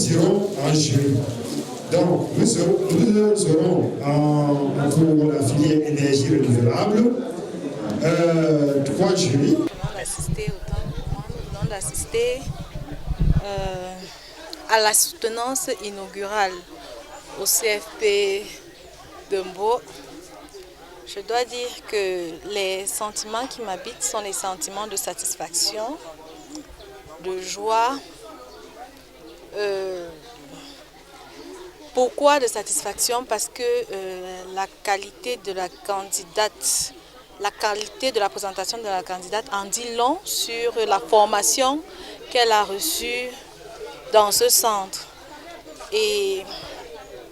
serons en jury. Donc, nous serons pour la filière énergie renouvelable, 3 jurys. Nous venons d'assister à la soutenance inaugurale au CFP de Mbo. Je dois dire que les sentiments qui m'habitent sont les sentiments de satisfaction, de joie. Pourquoi de satisfaction? Parce que la qualité de la candidate, la qualité de la présentation de la candidate en dit long sur la formation qu'elle a reçue dans ce centre. Et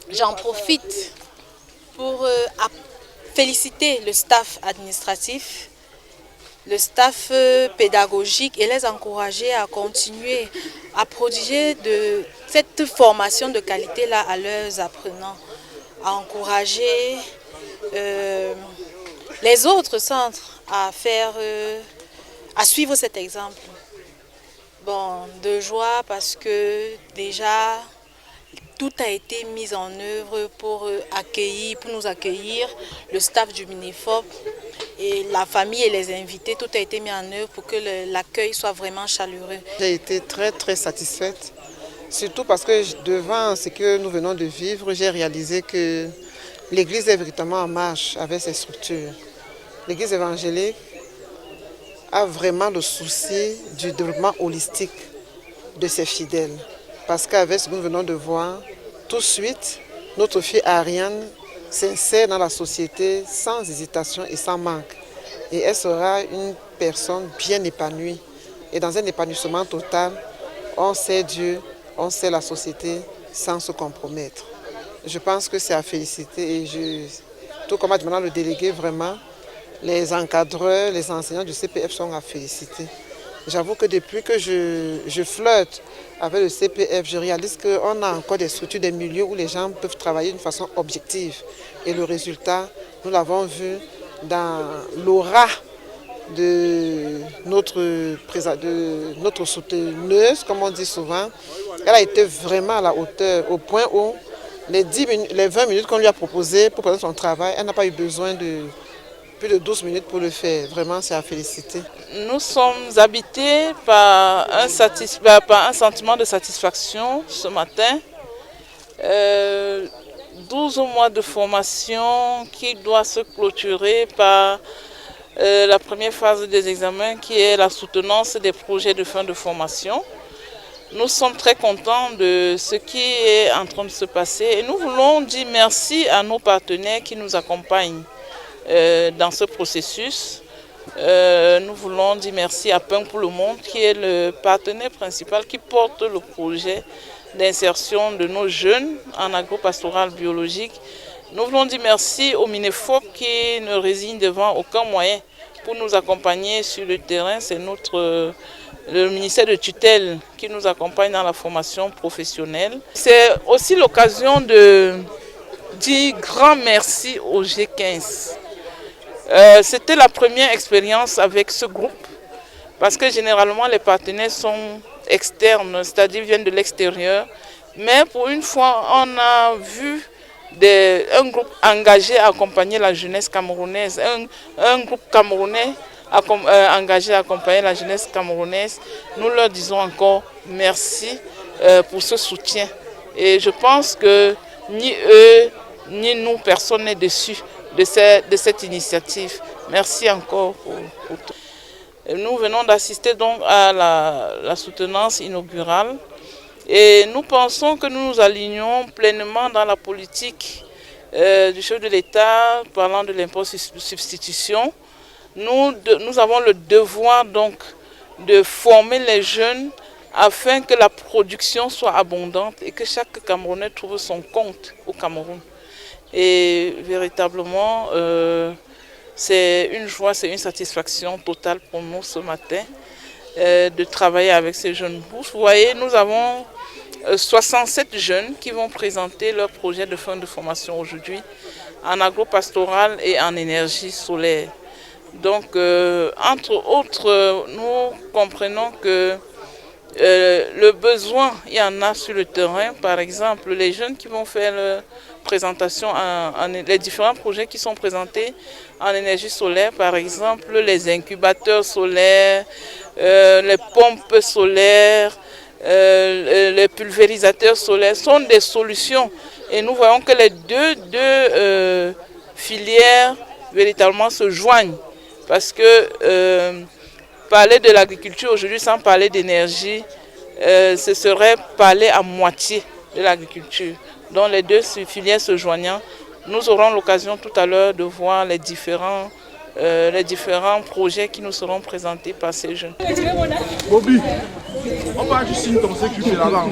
j'en profite pour féliciter le staff administratif, le staff pédagogique et les encourager à continuer à prodiguer de cette formation de qualité-là à leurs apprenants, à encourager les autres centres à suivre cet exemple. Bon, de joie parce que déjà tout a été mis en œuvre pour nous accueillir, le staff du MINEFOP et la famille et les invités, tout a été mis en œuvre pour que l'accueil soit vraiment chaleureux. J'ai été très satisfaite, surtout parce que devant ce que nous venons de vivre, j'ai réalisé que l'Église est véritablement en marche avec ses structures. L'Église évangélique a vraiment le souci du développement holistique de ses fidèles. Parce qu'avec ce que nous venons de voir, tout de suite, notre fille Ariane s'insère dans la société sans hésitation et sans manque. Et elle sera une personne bien épanouie. Et dans un épanouissement total, on sait Dieu, on sait la société sans se compromettre. Je pense que c'est à féliciter et tout comme a demandé le délégué, vraiment, les encadreurs, les enseignants du CPF sont à féliciter. J'avoue que depuis que je flirte avec le CPF, je réalise qu'on a encore des structures, des milieux où les gens peuvent travailler d'une façon objective. Et le résultat, nous l'avons vu dans l'aura de notre souteneuse, comme on dit souvent. Elle a été vraiment à la hauteur, au point où les 20 minutes qu'on lui a proposées pour présenter son travail, elle n'a pas eu besoin de plus de 12 minutes pour le faire. Vraiment, c'est à féliciter. Nous sommes habités par un sentiment de satisfaction ce matin. 12 mois de formation qui doit se clôturer par la première phase des examens qui est la soutenance des projets de fin de formation. Nous sommes très contents de ce qui est en train de se passer et nous voulons dire merci à nos partenaires qui nous accompagnent dans ce processus. Nous voulons dire merci à Pain pour le Monde qui est le partenaire principal qui porte le projet d'insertion de nos jeunes en agropastoral biologique. Nous voulons dire merci au MINEFOP qui ne résigne devant aucun moyen pour nous accompagner sur le terrain. C'est le ministère de tutelle qui nous accompagne dans la formation professionnelle. C'est aussi l'occasion de dire grand merci au G15. C'était la première expérience avec ce groupe parce que généralement les partenaires sont externes, c'est-à-dire viennent de l'extérieur. Mais pour une fois, on a vu un groupe engagé à accompagner la jeunesse camerounaise, un groupe camerounais engagé à accompagner la jeunesse camerounaise. Nous leur disons encore merci pour ce soutien. Et je pense que ni eux, ni nous, personne n'est déçu de cette initiative. Merci encore pour tout. Nous venons d'assister donc à la soutenance inaugurale et nous pensons que nous nous alignons pleinement dans la politique du chef de l'État parlant de l'impôt de substitution. Nous avons le devoir donc de former les jeunes afin que la production soit abondante et que chaque Camerounais trouve son compte au Cameroun. Et véritablement, c'est une joie, c'est une satisfaction totale pour nous ce matin de travailler avec ces jeunes bourses. Vous voyez, nous avons 67 jeunes qui vont présenter leur projet de fin de formation aujourd'hui en agropastoral et en énergie solaire. Donc, entre autres, nous comprenons que Le besoin, il y en a sur le terrain. Par exemple, les jeunes qui vont faire leur présentation, les différents projets qui sont présentés en énergie solaire, par exemple, les incubateurs solaires, les pompes solaires, les pulvérisateurs solaires sont des solutions. Et nous voyons que les deux filières véritablement se joignent. Parce que parler de l'agriculture aujourd'hui sans parler d'énergie, ce serait parler à moitié de l'agriculture. Donc les deux filières se joignant, nous aurons l'occasion tout à l'heure de voir les différents projets qui nous seront présentés par ces jeunes. Bobby, on part du signe ton CQP là-bas.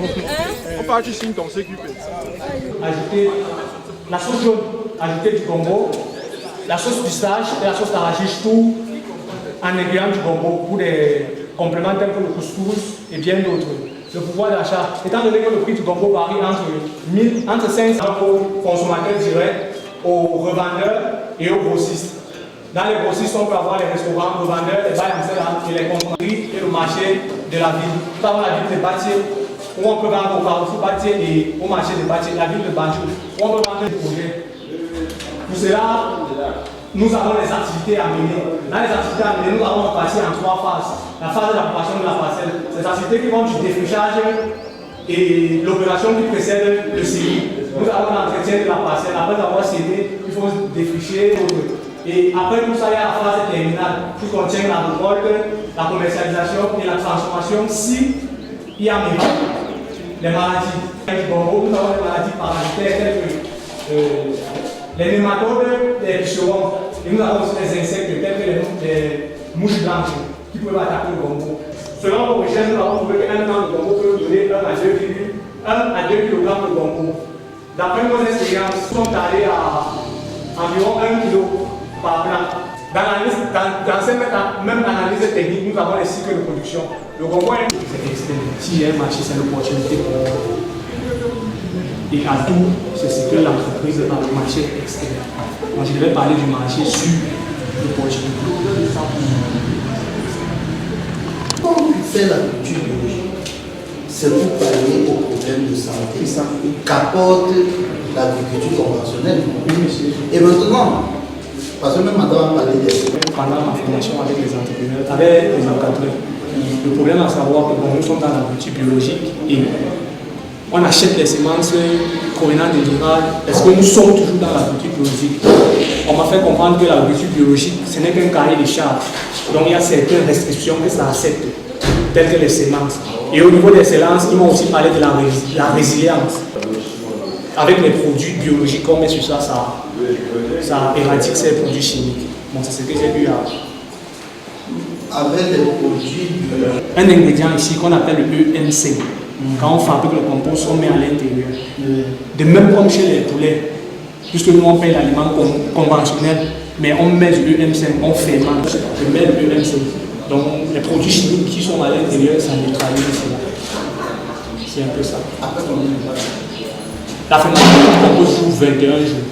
On part du signe ton CQP. Ajouter la sauce jaune, ajouter du gombo, la sauce pistache et la sauce d'arachide, tout en ingrédients du gombo pour des compléments tels que le couscous et bien d'autres. Le pouvoir d'achat, étant donné que le prix du gombo varie entre 500 aux consommateurs directs, aux revendeurs et aux grossistes. Dans les grossistes, on peut avoir les restaurants, revendeurs, les bails et les consommateurs et le marché de la ville. Nous avons la ville de Batié, où on peut vendre au Carrefour Batié et au marché de Batié, la ville de Banjul, où on peut vendre des projets. Pour cela, nous avons les activités à mener. Dans les activités à mener, nous avons réparti en 3 phases. La phase de l'approbation de la parcelle, ces activités qui vont du défrichage et l'opération qui précède le CI. Nous avons l'entretien de la parcelle. Après avoir cédé, il faut défricher. Et après tout ça, il y a la phase terminale qui contient la récolte, la commercialisation et la transformation si il y a les maladies. Nous avons des maladies parasitaires telles que les nématodes, les pucerons. Et nous avons aussi des insectes tels que les mouches blanches qui peuvent attaquer le gombo. Selon nos recherches, nous avons trouvé qu'un plan de gombo peut donner 1 à 2 kg de gombo. D'après nos expériences, nous sommes allés à environ 1 kg par plant. Dans cette même analyse technique, nous avons les cycles de production. Le gombo est externe. Si j'ai un marché, c'est une opportunité pour nous. Et à tout, c'est ce que l'entreprise a le marché externe. Moi, je devais parler du marché sur l'opportunité. Quand on fait l'agriculture biologique, c'est pour pallier aux problèmes de santé qu'apporte l'agriculture conventionnelle. Et maintenant, parce que même maintenant on parlait des... Pendant ma formation avec les entrepreneurs, avec les encadreurs, le problème à savoir que nous sommes dans l'agriculture biologique et on achète les semences provenant de l'Iran. Est-ce que nous sommes toujours dans l'agriculture biologique? On m'a fait comprendre que l'agriculture biologique, ce n'est qu'un cahier de charges. Donc il y a certaines restrictions que ça accepte, telles que les semences. Et au niveau des semences, ils m'ont aussi parlé de la résilience. Avec les produits biologiques qu'on met sur ça, ça éradique ces produits chimiques. Bon, c'est ce que j'ai vu à... Avec les produits biologiques. Un ingrédient ici qu'on appelle le EMC. Quand on fabrique le compost, on met à l'intérieur. De même comme chez les poulets, puisque nous on paye l'aliment conventionnel, mais on met du EM5, on fermente, je mets le EM5. Donc les produits chimiques qui sont à l'intérieur, ça neutralise cela. C'est un peu ça. Après combien de temps? La fermentation du compost joue 21 jours.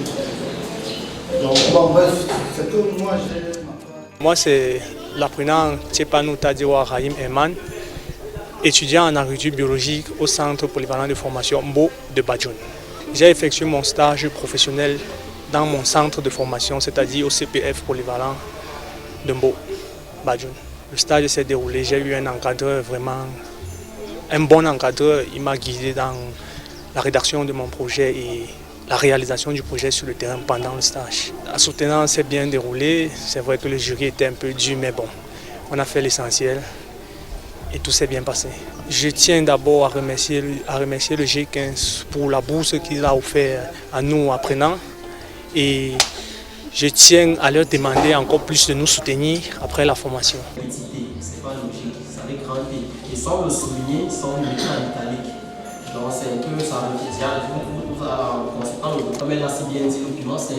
Donc, bon, bref, c'est que moi j'ai... Moi c'est l'apprenant Tchepano Tadiwa Rahim Eman, étudiant en agriculture biologique au centre polyvalent de formation Mbo de Badjoun. J'ai effectué mon stage professionnel dans mon centre de formation, c'est-à-dire au CPF polyvalent de Mbo, Badjoun. Le stage s'est déroulé, j'ai eu un encadreur vraiment, un bon encadreur. Il m'a guidé dans la rédaction de mon projet et la réalisation du projet sur le terrain pendant le stage. La soutenance s'est bien déroulée, c'est vrai que le jury était un peu dur, mais bon, on a fait l'essentiel. Et tout s'est bien passé. Je tiens d'abord à remercier le G15 pour la bourse qu'il a offert à nous apprenants. Et je tiens à leur demander encore plus de nous soutenir après la formation. C'est pas logique, ça avait grandi. Et sans le souligner, sans le mettre en italique. Donc c'est un peu ça comme elle l'a si bien dit, le piment c'est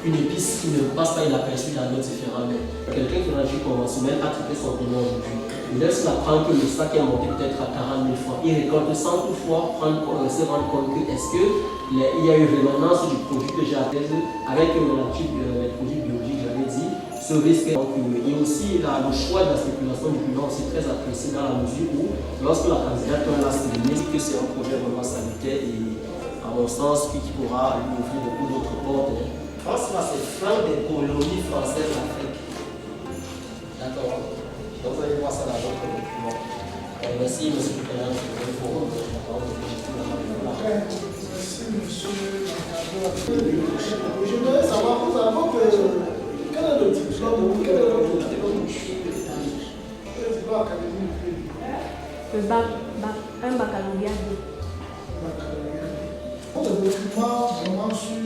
une épice qui ne passe pas inaperçue dans notre différents mets. Quelqu'un qui réagit conventionnel a traité son piment aujourd'hui. Il laisse l'apprendre que le sac est monté peut-être à 40 000 francs. Il récolte sans toutefois se rendre compte que est-ce qu'il y a eu rémanence du produit que j'ai appelé avec les produits biologiques, j'avais dit, ce risque. Et aussi le choix de la spéculation du bilan aussi très apprécié dans la mesure où lorsque la candidate a estimé que c'est un projet vraiment sanitaire et à mon sens qui pourra lui ouvrir beaucoup d'autres portes. Je pense que c'est fin des colonies françaises en Afrique. D'accord. Donc vous allez voir ça dans votre document. Merci, monsieur le président. Merci, monsieur. Je voudrais savoir, vous avez quel est le diplôme, quel est votre diplôme académique? Un baccalauréat. Votre document vraiment sur,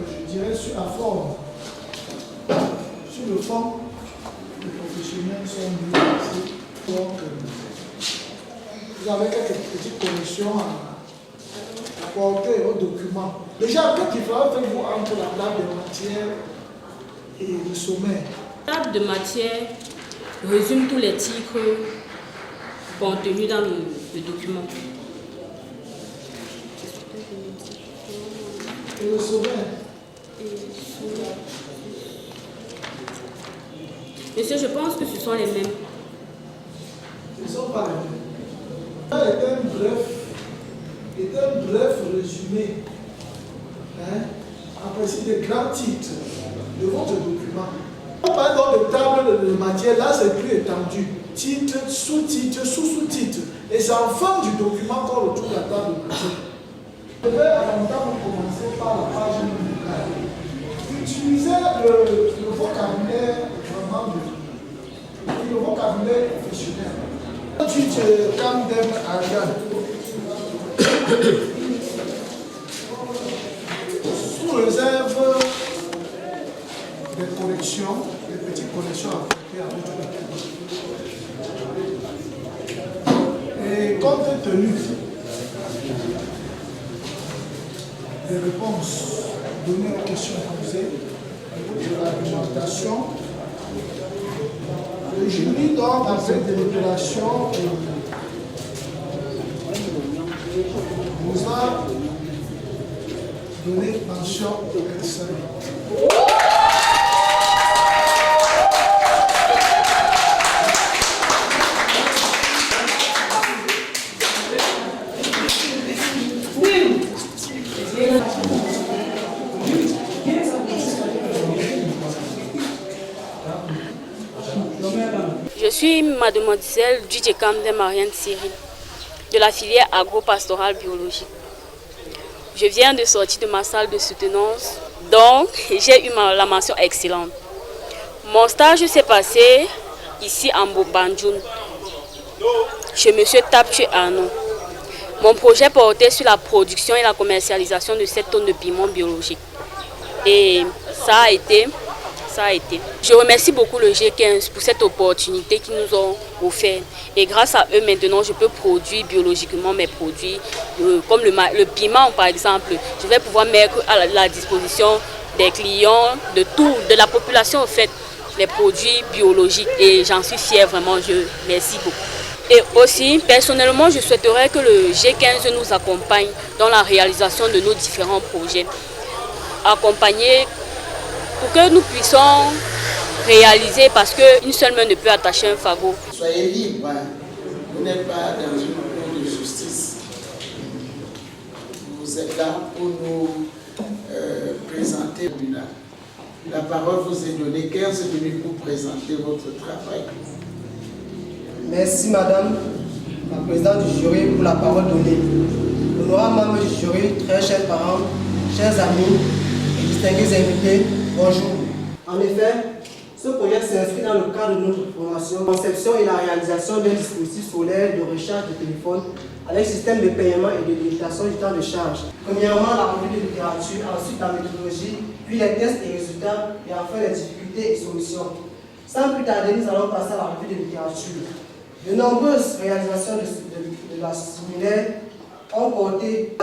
je dirais, sur la forme. Sur le fond, les professionnels sont mieux placés. Donc, vous avez quelques petites corrections à apporter au document. Déjà, quelle différence faites-vous entre la table de matière et le sommaire? La table de matière résume tous les titres contenus dans le document. Et le sommaire? Monsieur, je pense que ce sont les mêmes. Ce ne sont pas les mêmes. Ça est un bref résumé, après c'est des grands titres de votre document. Par exemple, de table de matière, là c'est plus étendu. Titre, sous-titre, sous-sous-titre. Et c'est en fin du document qu'on retrouve la table de matière. Je vais à l'entendre commencer par la page musicale. Utilisez le vocabulaire vraiment le vocabulaire professionnel. Sous réserve des corrections, des petites corrections apportées à votre document. Et compte tenu des réponses données aux questions posées, de l'argumentation, le jury doit, après délibération, vous a donné mention excellente. Je suis mademoiselle Djidjekamde Marianne Cyril, de la filière agro-pastorale biologique. Je viens de sortir de ma salle de soutenance, donc j'ai eu la mention excellente. Mon stage s'est passé ici en Banjoun, chez M. Tapche Arnaud. Mon projet portait sur la production et la commercialisation de 7 tonnes de piments biologiques. Et ça a été. Je remercie beaucoup le G15 pour cette opportunité qu'ils nous ont offert. Et grâce à eux, maintenant, je peux produire biologiquement mes produits. Comme le piment, par exemple, je vais pouvoir mettre à la disposition des clients, de la population, en fait, les produits biologiques. Et j'en suis fière, vraiment. Merci beaucoup. Et aussi, personnellement, je souhaiterais que le G15 nous accompagne dans la réalisation de nos différents projets. Accompagner pour que nous puissions réaliser, parce qu'une seule main ne peut attacher un fagot. Soyez libre, vous n'êtes pas dans une cour de justice. Vous êtes là pour nous présenter. La parole vous est donnée 15 minutes pour présenter votre travail. Merci Madame la Présidente du jury pour la parole donnée. Honorables membres du jury, très chers parents, chers amis et distingués invités, bonjour. En effet, ce projet s'inscrit dans le cadre de notre formation, conception et la réalisation d'un dispositif solaire de recharge de téléphone avec système de paiement et de limitation du temps de charge. Premièrement, la revue de littérature, ensuite la méthodologie, puis les tests et résultats, et enfin les difficultés et solutions. Sans plus tarder, nous allons passer à la revue de littérature. De nombreuses réalisations de la similaire ont porté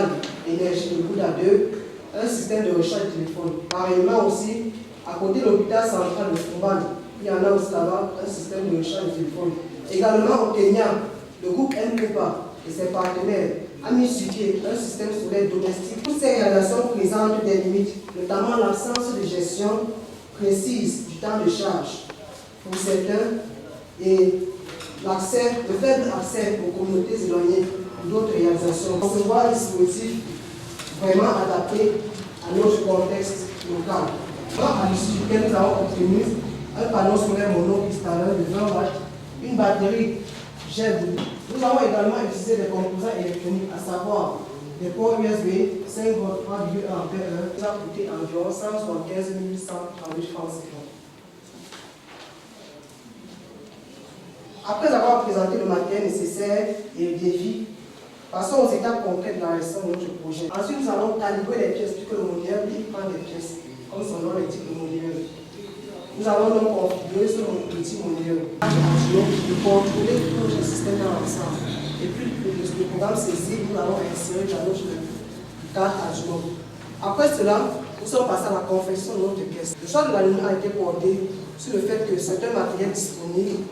l'énergie de goutte à deux, un système de recharge de téléphone. Pareillement aussi, à côté de l'hôpital central de Fouban, il y en a aussi là-bas un système de recharge de téléphone. Également au Kenya, le groupe NPEPA et ses partenaires a mis sur pied un système solaire domestique. Toutes ces réalisations présentent des limites, notamment l'absence de gestion précise du temps de charge pour certains et le faible accès aux communautés éloignées d'autres réalisations. Concevoir un dispositif vraiment adapté à notre contexte local. À l'issue duquel nous avons obtenu un panneau solaire monocristalin de 20 watts, une batterie GED. Nous avons également utilisé des composants électroniques, à savoir des ports USB 5 volts 3,1 ampères, qui a coûté environ 175 138 francs CFA. Après avoir présenté le matériel nécessaire et le défi, passons aux étapes concrètes de la réalisation de notre projet. Ensuite, nous allons calibrer les pièces, puisque le modèle prend des pièces, comme son nom l'indique, le modèle. Nous allons donc configurer ce petit modèle de contrôler tout notre système dans l'ensemble. Et puis, le programme saisi, nous allons insérer dans notre carte Arduino. Après cela, nous sommes passés à la confection de notre pièce. Le choix de l'aluminium a été porté sur le fait que c'est un matériel disponible,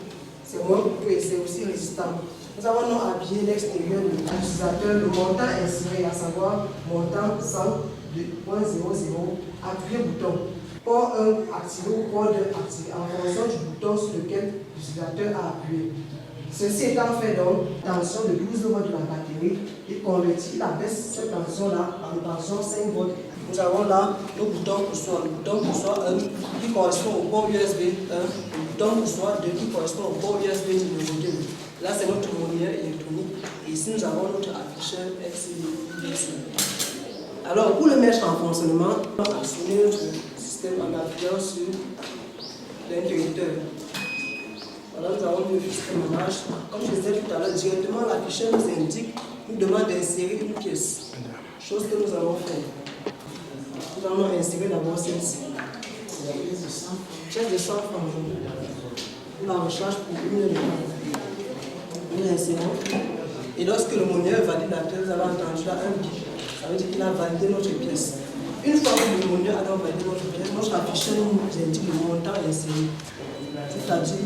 c'est moins coûteux et c'est aussi résistant. Nous avons donc habillé l'extérieur de l'utilisateur, le montant inséré, à savoir montant 100.00, appuyé bouton. Port 1 activé ou port 2 activé en fonction du bouton sur lequel l'utilisateur a appuyé. Ceci étant fait donc, tension de 12 volts de la batterie, il convertit, il abaisse cette tension-là en tension 5 volts. Nous avons là le bouton poussoir. Le bouton poussoir 1 qui correspond au port USB 1, le bouton poussoir 2 qui correspond au port USB numéro 2. Là, c'est notre moniteur électronique. Et ici, nous avons notre afficheur XCD. Alors, pour le mettre en fonctionnement, on va actionner notre système en appuyant sur l'interrupteur. Voilà, nous avons le système en marche. Comme je disais tout à l'heure, directement l'afficheur nous indique, nous demande d'insérer une pièce. Chose que nous allons faire. Nous allons insérer d'abord celle-ci. Pièce de 100 francs. Pour la recharge pour une heure de temps. Nous l'insérons. Et lorsque le moniteur validateur, vous avez entendu là un bip, ça veut dire qu'il a validé notre pièce. Une fois que le moniteur a validé notre pièce, notre afficheur nous indique le montant inséré. C'est-à-dire,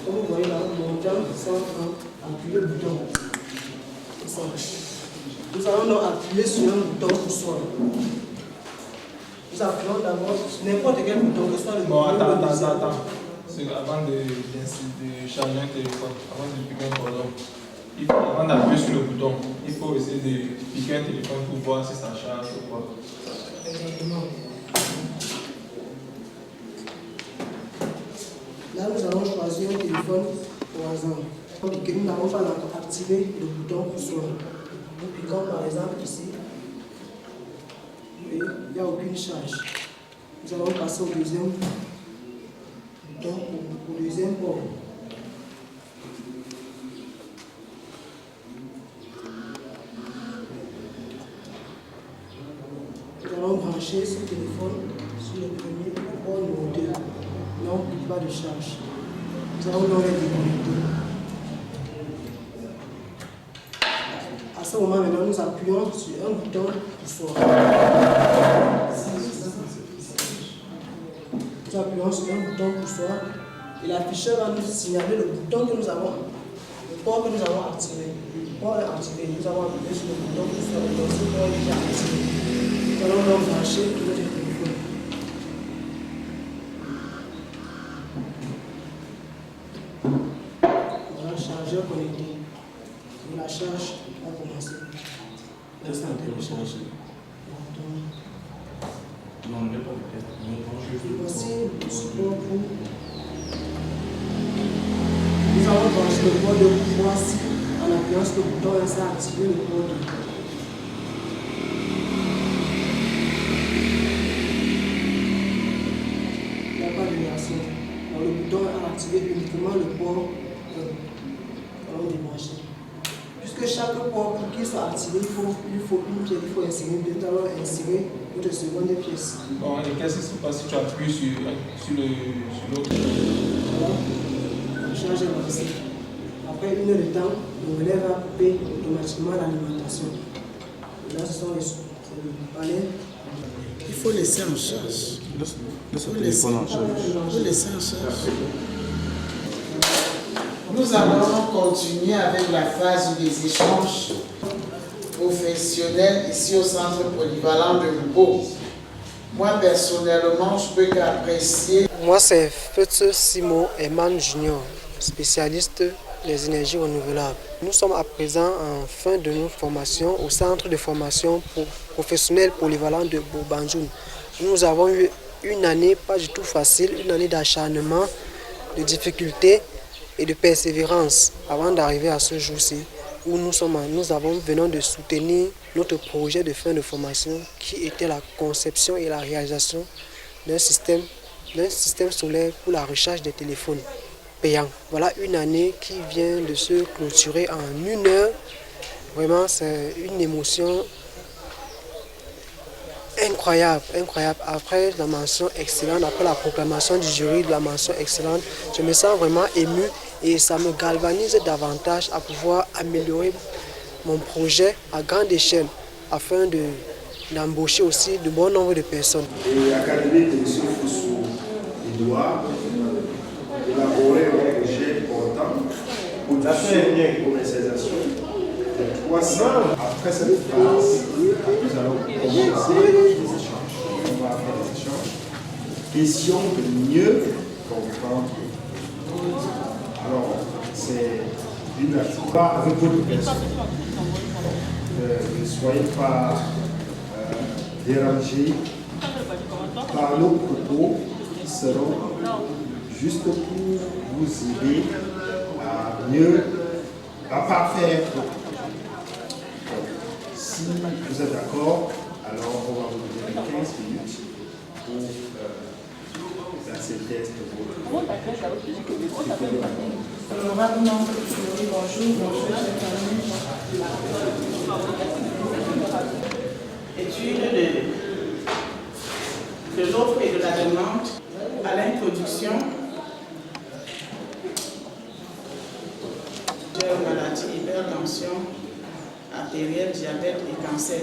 comme vous voyez là, le montant 100 francs, appuyez le bouton. Nous allons donc appuyer sur un bouton pour soi. Nous appuyons d'abord sur n'importe quel bouton, que ce soit le bouton. Bon, attends. Avant de charger un téléphone, avant de piquer un cordon, avant d'appuyer sur le bouton, il faut essayer de piquer un téléphone pour voir si ça charge ou quoi. Exactement. Là, nous allons choisir un téléphone au hasard. Nous n'avons pas encore activé le bouton pour soi. Nous piquons par exemple ici. Et il n'y a aucune charge. Nous allons passer au deuxième bouton pour le deuxième port. Nous allons brancher ce téléphone sur le premier port numéro 2. Non, pas de charge. Nous allons donc les déconnecter. À ce moment, maintenant, nous appuyons sur un bouton pour soi. Nous appuyons sur un bouton pour soi et l'afficheur va nous signaler le bouton que nous avons, le port que nous avons activé. Le port est activé. Nous avons appuyé sur le bouton pour soi et donc ce port est déjà activé. Nous allons donc brancher tout notre téléphone. Voilà, chargeur connecté. Et la charge va commencer. L'instant de charge. Non, n'est pas peut-être. Voici le support pour. Nous allons brancher le port de pouvoir si en appuyant sur le bouton, ça a activé le port de. Il n'y a pas de réaction. Alors, le bouton a activé uniquement le port. Allons débrancher. Puisque chaque port, pour qu'il soit activé, il faut une pièce, il faut insérer une pièce. Nous allons insérer notre seconde pièce. Bon, et qu'est-ce qui se passe si tu appuies sur l'autre? Voilà, on change de lancé. Après une heure de temps, le relais va couper automatiquement l'alimentation. Là, ce sont les panels. Il faut laisser en charge. Il faut laisser en charge. Nous allons continuer avec la phase des échanges professionnels ici au centre polyvalent de Lubo. Moi, personnellement, je peux qu'apprécier. Moi, c'est Fetz Simo Eman Junior, spécialiste des énergies renouvelables. Nous sommes à présent en fin de nos formations au centre de formation professionnelle polyvalent de Bourbanjoun. Nous avons eu une année pas du tout facile, une année d'acharnement, de difficultés et de persévérance avant d'arriver à ce jour-ci où nous venons de soutenir notre projet de fin de formation qui était la conception et la réalisation d'un système solaire pour la recharge des téléphones payants. Voilà une année qui vient de se clôturer en 1 heure. Vraiment, c'est une émotion incroyable. Après la mention excellente, après la proclamation du jury de la mention excellente, je me sens vraiment ému et ça me galvanise davantage à pouvoir améliorer mon projet à grande échelle afin d'embaucher aussi de bon nombre de personnes. L'Académie de M. Foussou Edouard élaborer un projet important pour la commercialisation de 300. Après cette phase, nous allons commencer des échanges. On va faire des échanges. Question de mieux comprendre. Alors, c'est une activité avec votre personne. Ne soyez pas dérangés par nos propos qui seront juste pour vous aider à parfaire votre projet. Si vous êtes d'accord, alors on va vous donner 15 minutes pour accepter cette projet. Honorable membre du jury, bonjour, chers amis. Étude de l'offre et de la demande à l'introduction de maladies, hypertension, artérielle, diabète et cancer.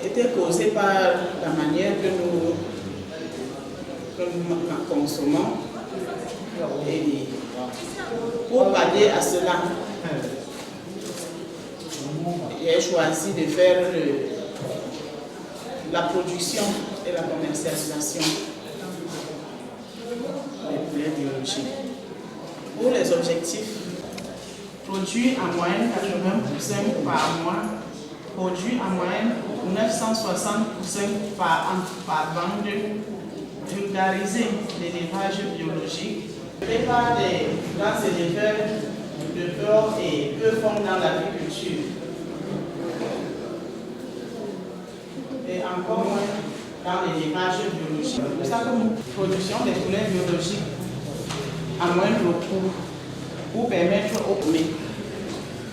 Était causé par la manière que nous consommons. Et pour pallier à cela, j'ai choisi de faire la production et la commercialisation des poulets biologiques. Pour les objectifs, produit en moyenne 80 poussins par mois, produit en moyenne 960 poussins par bande, vulgariser l'élevage biologique, prépare des grands éleveurs de porc et peu font dans l'agriculture. Et encore moins dans l'élevage biologique. Nous avons une production des poulets biologiques à moindre coût pour permettre aux poulets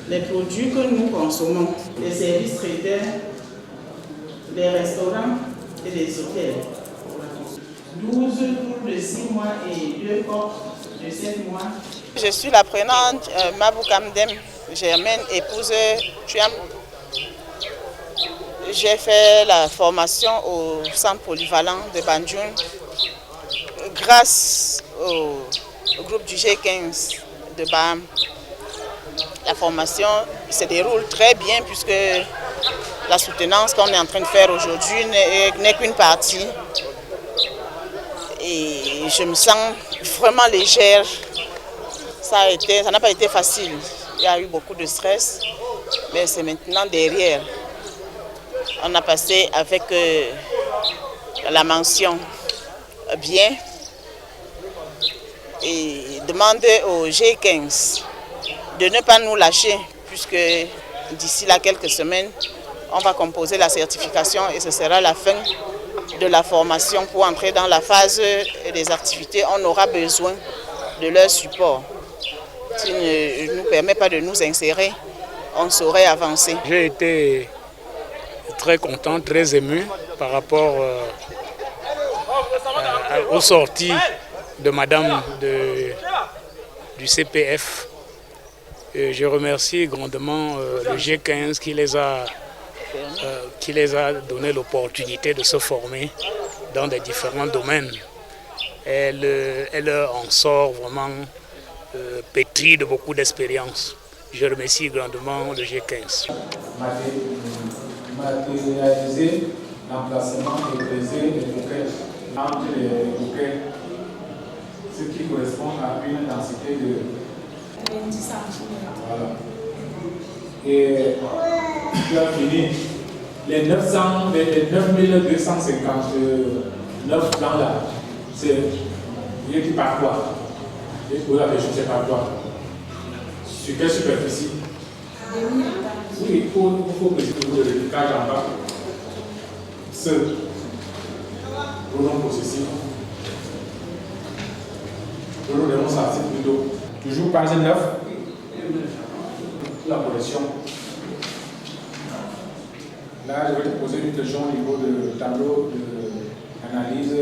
les produits que nous consommons, les services traiteurs, les restaurants et les hôtels. 12 poules de 6 mois et 2 coqs de 7 mois. Je suis l'apprenante Mabou Kamdem Germaine, épouse Tuam. J'ai fait la formation au centre polyvalent de Banjoun grâce au groupe du G15 de Baham. La formation se déroule très bien puisque la soutenance qu'on est en train de faire aujourd'hui n'est qu'une partie. Et je me sens vraiment légère. Ça n'a pas été facile. Il y a eu beaucoup de stress, mais c'est maintenant derrière. On a passé avec la mention bien et demande au G15 de ne pas nous lâcher puisque d'ici là quelques semaines, on va composer la certification et ce sera la fin de la formation pour entrer dans la phase des activités. On aura besoin de leur support. S'il ne nous permet pas de nous insérer, on saurait avancer. J'ai été très content, très ému par rapport aux sorties de madame du CPF. Et je remercie grandement le G15 qui les a donné l'opportunité de se former dans des différents domaines. Elle en sort vraiment pétrie de beaucoup d'expérience. Je remercie grandement le G15. Matérialiser l'emplacement et briser les bouquets entre les bouquets, ce qui correspond à une densité de 20 cm. Voilà. Et tu as fini les 9259 plans là, c'est dit par quoi? Et pour la question, c'est par quoi? Sur quelle superficie? Oui, il faut préciser le répliquage en bas. Seul. Pronom possessif. Pronom démonstratif plutôt. Toujours page 9. La correction. Là, je vais te poser une question au niveau du tableau d'analyse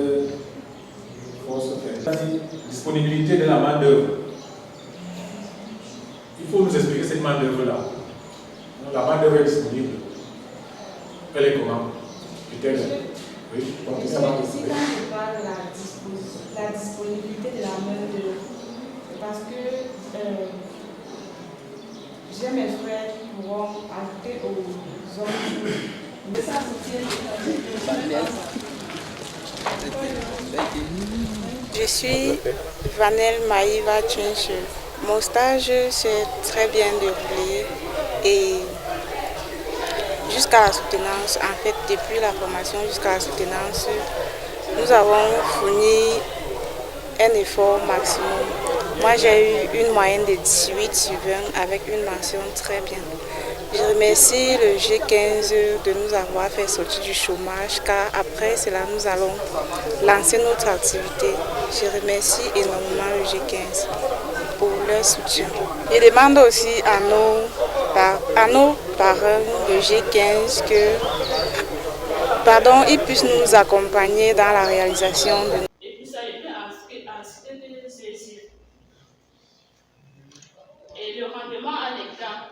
force-faible. Disponibilité de la main-d'œuvre. Il faut nous expliquer cette main-d'œuvre-là. La main-d'œuvre est disponible. Elle est comment? Peut-être. Oui, donc Ici, quand je parle de la disponibilité de la main-d'œuvre, c'est parce que j'ai mes frères qui pourront ajouter aux hommes. Mais ça, Je suis Vanel Maïva Tchinche. Mon stage s'est très bien déroulé et jusqu'à la soutenance, en fait, depuis la formation jusqu'à la soutenance, nous avons fourni un effort maximum. Moi, j'ai eu une moyenne de 18 sur 20 avec une mention très bien. Je remercie le G15 de nous avoir fait sortir du chômage car après cela, nous allons lancer notre activité. Je remercie énormément le G15 pour leur soutien. Je demande aussi à nos parents de G15 que ils puissent nous accompagner dans la réalisation de Et puis ça a été en cité de CSI. Et le rendement à l'hectare.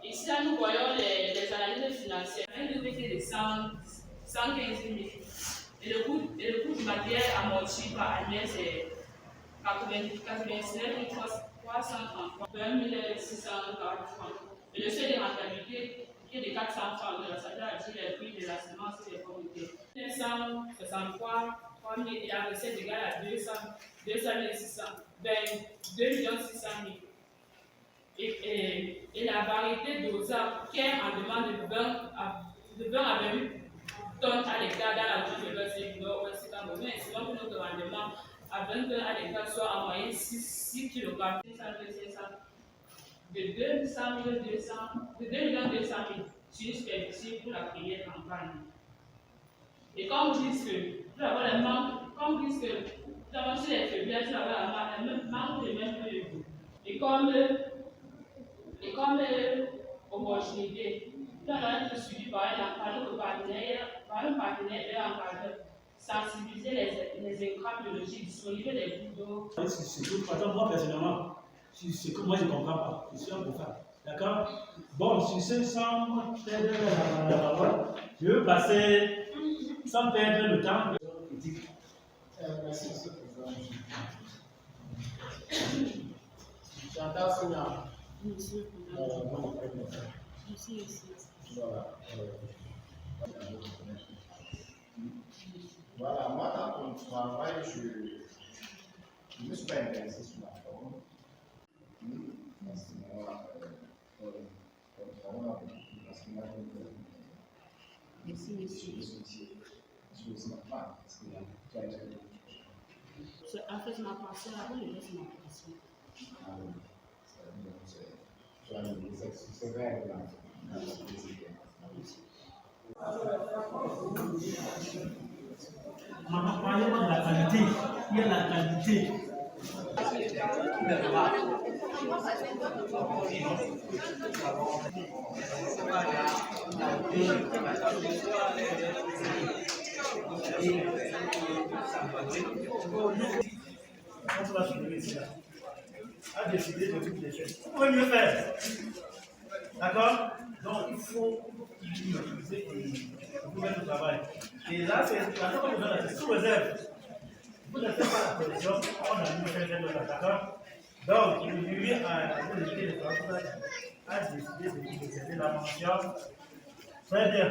Ici, là, nous voyons les analyses financières. Un de 115 000. Et le coût du matériel amorti par année, c'est 99 333, 20 640 francs. Et le seuil de rentabilité qui est de 400 francs, c'est-à-dire le prix de la semence et des pommes de terre. 963 3 000 et la recette égale à 200 600, ben 2 600 000. Et la variété dosable qui est en demande de 20 à 28 tonnes à l'hectare dans la région de l'Ouest et du Nord-Ouest Cameroun, et sinon que notre rendement à 20 tonnes à l'hectare soit en moyenne 6 kg. De 2 200 000 sur une superficie pour la première campagne. Et comme vous dites que nous avons les manques, comme vous dites que nous avons sur les faiblesses, nous avons le manque de même que vous. Et comme homogénéité, nous allons être suivis par un partenaire et un encadreur, sensibiliser les écrans biologiques, disponibles des bouts d'eau. Moi, personnellement, c'est ce que moi je ne comprends pas. Je suis un profane. D'accord? Bon, sur ce, sans perdre la parole, je veux passer, sans perdre le temps. Merci, monsieur le président. Chantal Signa. Monsieur le président. Voilà. Voilà, moi, dans mon travail, je ne me suis pas intéressé sur la forme. En fait, ma passion, avant de laisser ma passion. C'est vrai, parlez-moi de la qualité. Il y a la qualité. A décidé de toutes les choses. Vous pouvez mieux faire. D'accord? Donc il faut utiliser et mettre le travail. Et là, c'est sous réserve. Vous ne faites pas la collection, on a mis faire de là, d'accord? Donc, le jury a décidé de céder la mention. Très bien.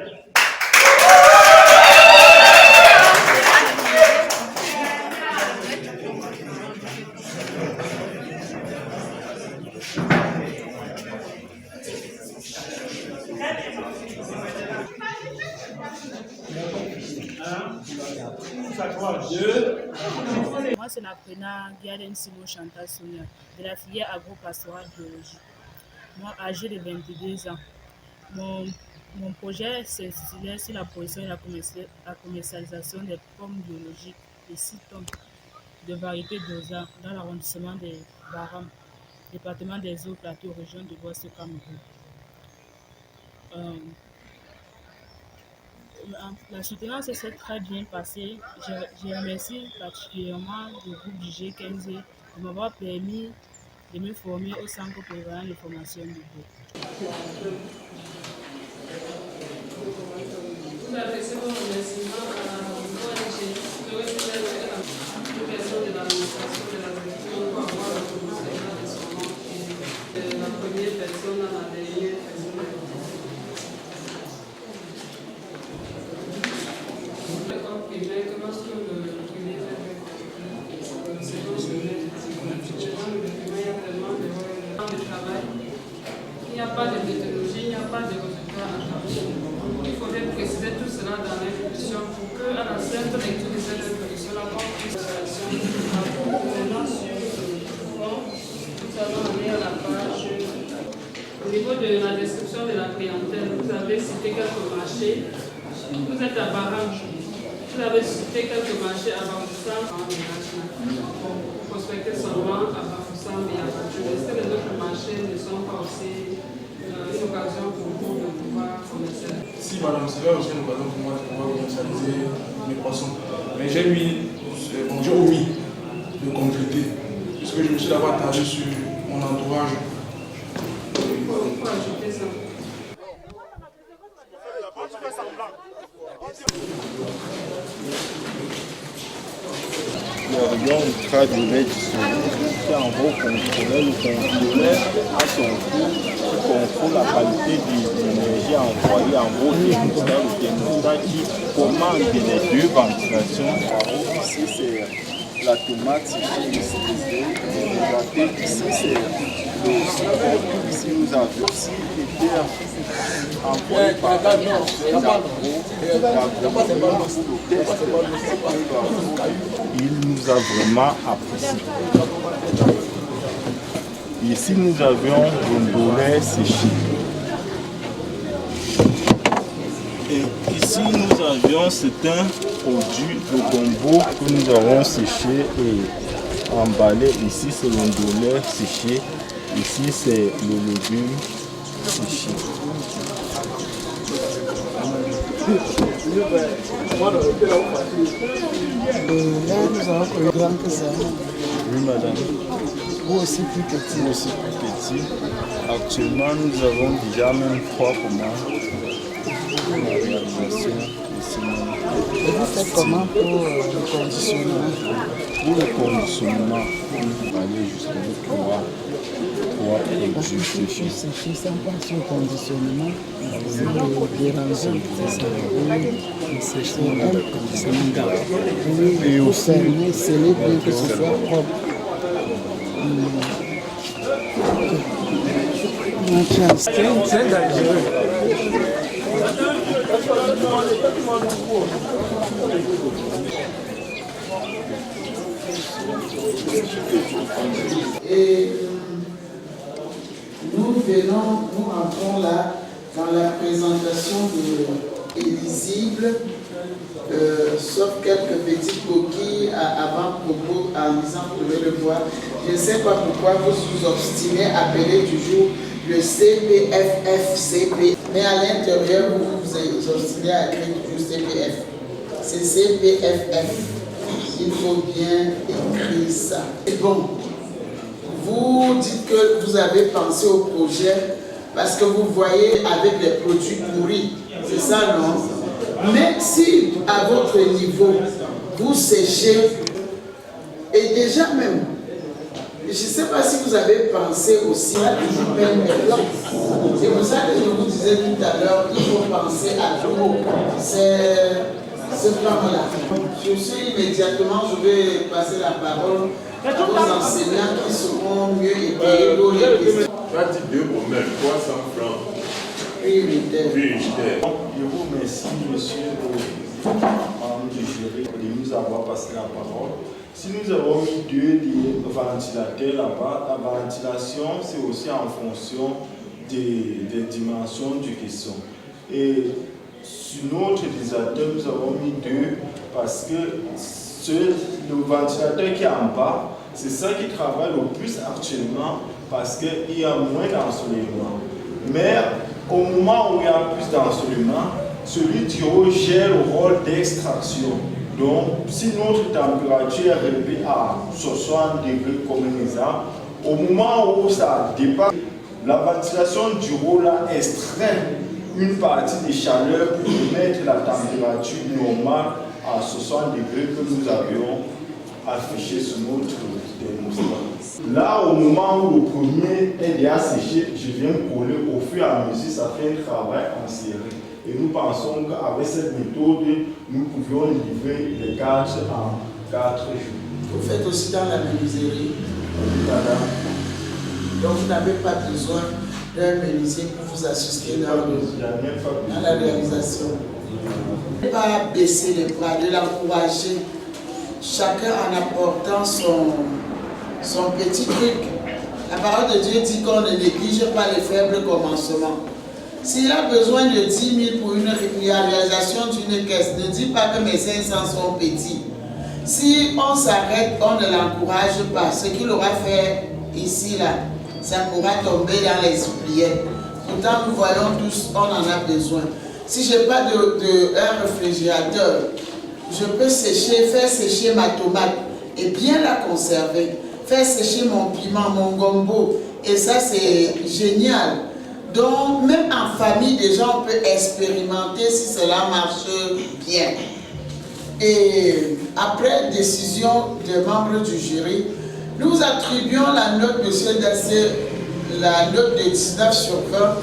Moi, c'est l'apprenant Guyadène Simo Chantal Sonia, de la filière agro-pastorale biologie. Moi, âgé de 22 ans, mon projet s'intitulait sur la production et la commercialisation des pommes biologiques de 6 tonnes de variétés d'Osa dans l'arrondissement des Baram, département des Hauts-Plateaux, région de l'Ouest Cameroun. La soutenance s'est très bien passée. Je remercie particulièrement le groupe du G15 de m'avoir permis de me former au centre polyvalent de formation de Beau. Vous adressez vos remerciements à l'ONG, une personne de l'administration de la région pour avoir le commun de son nom et la première personne à la dernière personne. Il n'y a pas de méthodologie, il n'y a pas de résultats à chercher. Il faudrait préciser tout cela dans l'introduction pour qu'à la simple lecture de cette introduction, la porte puisse faire maintenant sur le fond. Nous allons aller à la page. Au niveau de la description de la clientèle, vous avez cité quelques marchés. Vous êtes à Baram. Vous avez cité quelques marchés à Bafoussam en Ménachna. Vous prospectez seulement à Bafoussam et à Bafoussam. Est-ce que les autres marchés ne sont pas aussi une occasion pour vous de pouvoir commercialiser? Si, madame, c'est là aussi une occasion pour moi de pouvoir commercialiser mes poissons. Mais j'ai omis de compléter, puisque je me suis d'abord attardé sur mon entourage. Il faut ajouter ça. Le cadre de l'aide qui en gros contrôlait le contrôleur à son tour contrôle la qualité de l'énergie envoyée en gros le thermostat qui commande les deux ventilations. Ici c'est la tomate utilisée, ici c'est le citron, ici nous avions aussi été envoyé par il nous a vraiment apprécié. Ici nous avions le lait séché. Et ici nous avions certains produits de gombo que nous avons séché et emballé. Ici c'est le lait séché. Ici c'est le légume séché. Là, nous avons plus grand que ça. Oui, madame. Ou aussi plus petit. Aussi plus petit. Actuellement, nous avons déjà même 3 commandes. Et vous faites comment pour le conditionnement? Pour le conditionnement, on va aller jusqu'au pouvoir. Parce que si tu séches sans passer au conditionnement, c'est dérangeant, c'est ça. Oui, sécher un conditionnement garde. Oui, il faut fermer, sceller bien que ce soit propre. C'est dangereux. Et nous entrons là dans la présentation de Élisible, sauf quelques petites coquilles avant-propos en disant, vous pouvez le voir. Je ne sais pas pourquoi vous vous obstinez à appeler toujours le CPFFCP, mais à l'intérieur, vous vous obstinez à écrire toujours CPF. C'est CPFF. Il faut bien écrire ça. Et bon, vous dites que vous avez pensé au projet parce que vous voyez avec les produits pourris. C'est ça, non? Mais si à votre niveau, vous séchez, et déjà même, Je ne sais pas si vous avez pensé aussi à toujours faire des plans. C'est pour ça que je vous disais tout à l'heure qu'il faut penser à tout ce plan-là. Sur ce, immédiatement, je vais passer la parole aux enseignants qui seront mieux éclairés pour les questions. Tu as dit 2 promesses, 300 francs. Prioritaire. Je vous remercie, monsieur le membre du jury, de nous avoir passé la parole. Si nous avons mis 2 ventilateurs là-bas, la ventilation, c'est aussi en fonction des dimensions du caisson. Et sur notre utilisateur, nous avons mis 2 parce que le ventilateur qui est en bas, c'est ça qui travaille le plus actuellement parce qu'il y a moins d'ensoleillement. Mais au moment où il y a plus d'ensoleillement, celui du haut gère le rôle d'extraction. Donc, si notre température est relevée à 60 degrés comme un exemple, au moment où ça dépasse, la ventilation du haut là extrait une partie des chaleurs pour mettre la température normale à 60 degrés que nous avions affiché sur notre thermostat. Là, au moment où le premier est déjà séché, je viens coller au fur et à mesure, ça fait un travail en série. Et nous pensons qu'avec cette méthode, nous pouvions livrer les gâches en 4 jours. Vous faites aussi dans la menuiserie. Donc vous n'avez pas besoin d'un menuisier pour vous assister dans la réalisation. Ne pas baisser les bras, de l'encourager. Chacun en apportant son petit truc. La parole de Dieu dit qu'on ne néglige pas les faibles commencements. S'il a besoin de 10 000 pour une réalisation d'une caisse, ne dis pas que mes 500 sont petits. Si on s'arrête, on ne l'encourage pas. Ce qu'il aura fait ici, là, ça pourra tomber dans les oubliettes. Pourtant, nous voyons tous, on en a besoin. Si je n'ai pas un réfrigérateur, je peux faire sécher ma tomate et bien la conserver. Faire sécher mon piment, mon gombo. Et ça, c'est génial. Donc, même en famille, déjà, on peut expérimenter si cela marche bien. Et après décision des membres du jury, nous attribuons la note, monsieur Dassé, la note de 19 sur 20.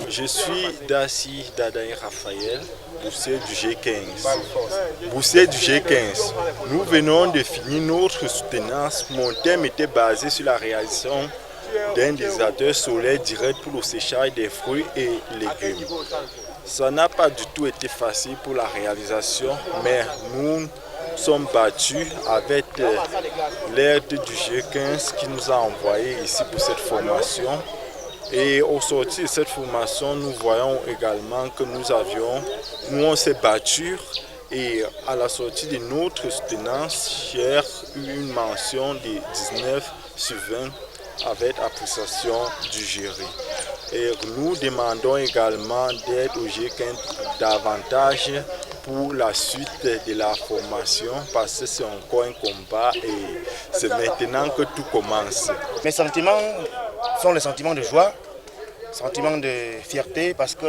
Je suis Dassi Dadaï Raphaël, boursier du G15. Boursier du G15. Nous venons de finir notre soutenance. Mon thème était basé sur la réalisation d'un désaltère solaire direct pour le séchage des fruits et légumes. Ça n'a pas du tout été facile pour la réalisation, mais nous sommes battus avec l'aide du G15 qui nous a envoyé ici pour cette formation. Et au sortir de cette formation, nous voyons également que nous on s'est battus et à la sortie de notre soutenance, j'ai eu une mention de 19 sur 20 avec appréciation du jury. Et nous demandons également d'aide au G15 davantage pour la suite de la formation parce que c'est encore un combat et c'est maintenant que tout commence. Mes sentiments sont les sentiments de joie, sentiments de fierté parce que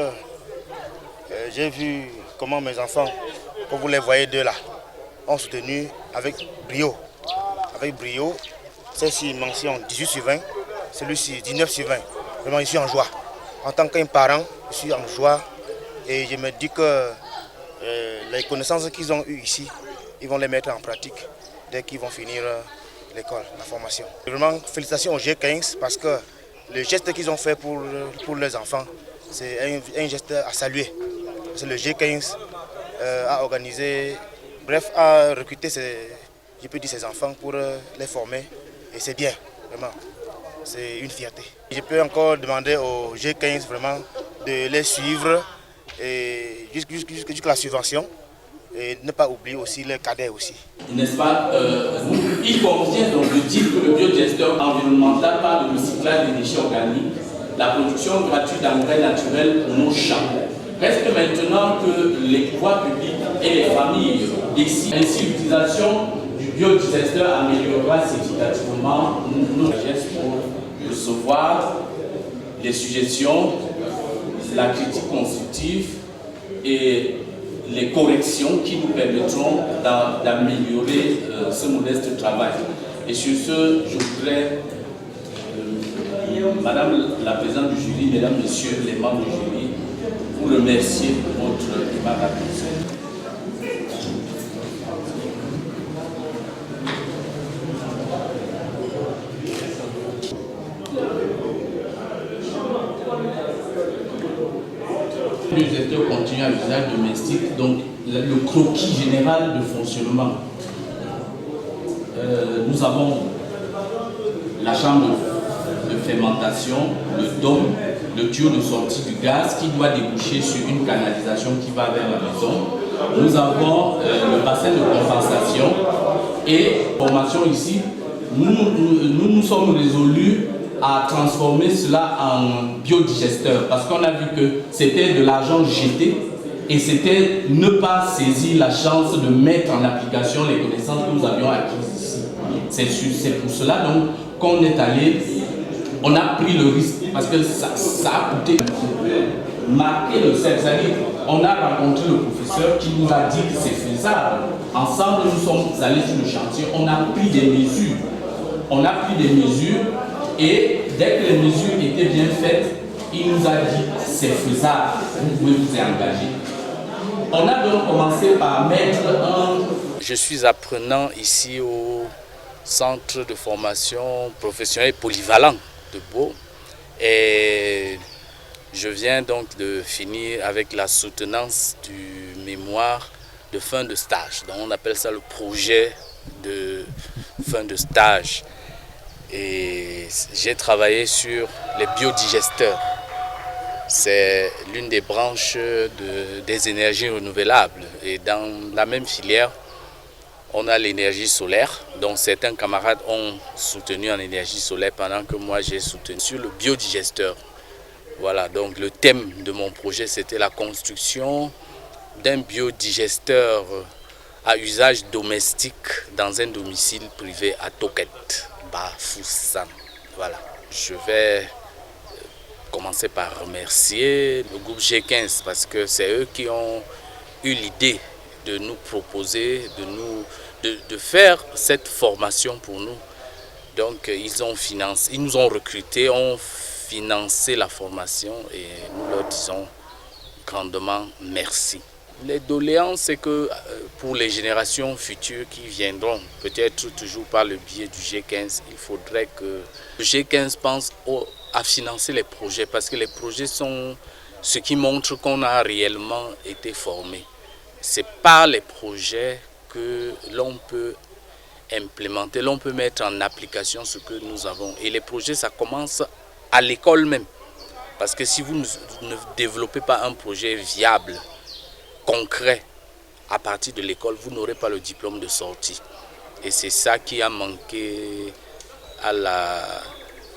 j'ai vu comment mes enfants, comme vous les voyez deux là, ont soutenu avec brio. Avec brio, celle-ci mention 18 sur 20, celui-ci 19 sur 20. Vraiment, je suis en joie. En tant qu'un parent, je suis en joie et je me dis que les connaissances qu'ils ont eues ici, ils vont les mettre en pratique dès qu'ils vont finir l'école, la formation. Vraiment, félicitations au G15 parce que le geste qu'ils ont fait pour les enfants, c'est un geste à saluer. Parce que le G15 a organisé, bref, a recruté ses enfants pour les former et c'est bien, vraiment. C'est une fierté. Je peux encore demander au G15 vraiment de les suivre jusqu'à la subvention et ne pas oublier aussi les cadets aussi. N'est-ce pas, il convient donc de dire que le biogesteur environnemental par le recyclage des déchets organiques, la production gratuite d'engrais naturels pour nos champs Reste maintenant que les pouvoirs publics et les familles décident. Ainsi, l'utilisation du biodigesteur améliorera significativement nos gestes pour recevoir les suggestions, la critique constructive et les corrections qui nous permettront d'améliorer ce modeste travail. Et sur ce, je voudrais, Madame la présidente du jury, Mesdames, Messieurs les membres du jury, vous remercier pour votre aimable attention. Le gesteur continue à l'usage domestique, donc le croquis général de fonctionnement. Nous avons la chambre de fermentation, le dôme, le tuyau de sortie du gaz qui doit déboucher sur une canalisation qui va vers la maison. Nous avons le bassin de compensation et formation ici. Nous sommes résolus à transformer cela en biodigesteur parce qu'on a vu que c'était de l'argent jeté et c'était ne pas saisir la chance de mettre en application les connaissances que nous avions acquises ici. C'est pour cela donc qu'on est allé, on a pris le risque parce que ça a coûté marquer le cercle. C'est-à-dire on a rencontré le professeur qui nous a dit que c'est faisable. Ensemble nous sommes allés sur le chantier, on a pris des mesures. Et dès que les mesures étaient bien faites, il nous a dit c'est faisable, vous pouvez vous y engager. On a donc commencé par mettre un... Je suis apprenant ici au centre de formation professionnelle polyvalent de Beau et je viens donc de finir avec la soutenance du mémoire de fin de stage. Donc on appelle ça le projet de fin de stage. Et j'ai travaillé sur les biodigesteurs. C'est l'une des branches des énergies renouvelables. Et dans la même filière, on a l'énergie solaire. Donc certains camarades ont soutenu en énergie solaire pendant que moi j'ai soutenu sur le biodigesteur. Voilà, donc le thème de mon projet c'était la construction d'un biodigesteur à usage domestique dans un domicile privé à Toket. Bafoussam. Voilà. Je vais commencer par remercier le groupe G15 parce que c'est eux qui ont eu l'idée de nous proposer, de faire cette formation pour nous. Donc ils nous ont recrutés, ont financé la formation et nous leur disons grandement merci. Les doléances, c'est que pour les générations futures qui viendront, peut-être toujours par le biais du G15, il faudrait que le G15 pense à financer les projets parce que les projets sont ce qui montre qu'on a réellement été formé. C'est par les projets que l'on peut implémenter, l'on peut mettre en application ce que nous avons. Et les projets, ça commence à l'école même. Parce que si vous ne développez pas un projet viable, concret, à partir de l'école, vous n'aurez pas le diplôme de sortie. Et c'est ça qui a manqué à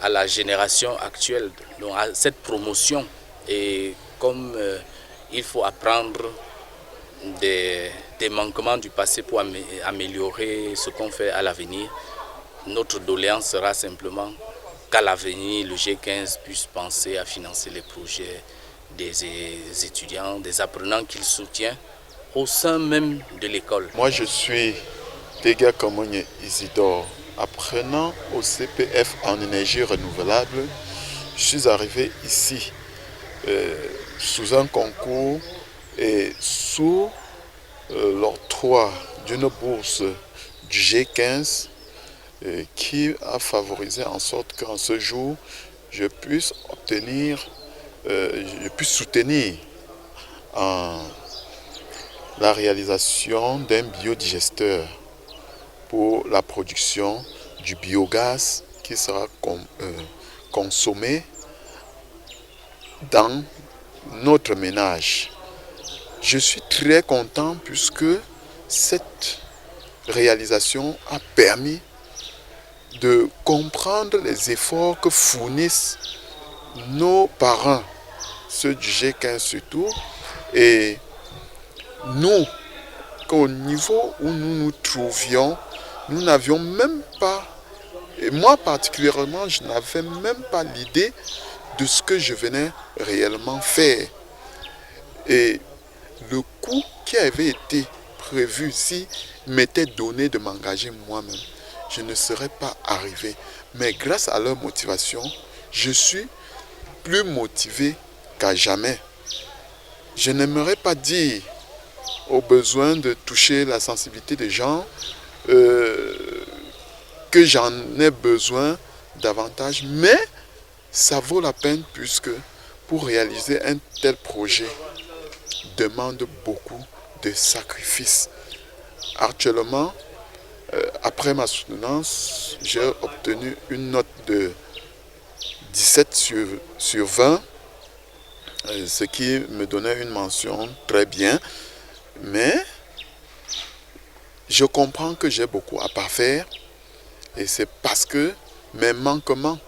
la génération actuelle, donc à cette promotion. Et comme il faut apprendre des manquements du passé pour améliorer ce qu'on fait à l'avenir, notre doléance sera simplement qu'à l'avenir, le G15 puisse penser à financer les projets des étudiants, des apprenants qu'il soutient au sein même de l'école. Moi, je suis Tega Kamogne Isidore, apprenant au CPF en énergie renouvelable. Je suis arrivé ici sous un concours et sous l'octroi d'une bourse du G15 qui a favorisé en sorte qu'en ce jour, je puisse soutenir la réalisation d'un biodigesteur pour la production du biogaz qui sera consommé dans notre ménage. Je suis très content puisque cette réalisation a permis de comprendre les efforts que fournissent nos parents, ceux du G15 surtout, Et nous, qu'au niveau où nous nous trouvions, nous n'avions même pas, et moi particulièrement, je n'avais même pas l'idée de ce que je venais réellement faire. Et le coût qui avait été prévu, si m'était donné de m'engager moi-même, je ne serais pas arrivé. Mais grâce à leur motivation, je suis plus motivé qu'à jamais. Je n'aimerais pas dire au besoin de toucher la sensibilité des gens que j'en ai besoin davantage, mais ça vaut la peine puisque pour réaliser un tel projet demande beaucoup de sacrifices. Actuellement, après ma soutenance, j'ai obtenu une note de 17 sur 20, ce qui me donnait une mention très bien, mais je comprends que j'ai beaucoup à parfaire et c'est parce que mes manquements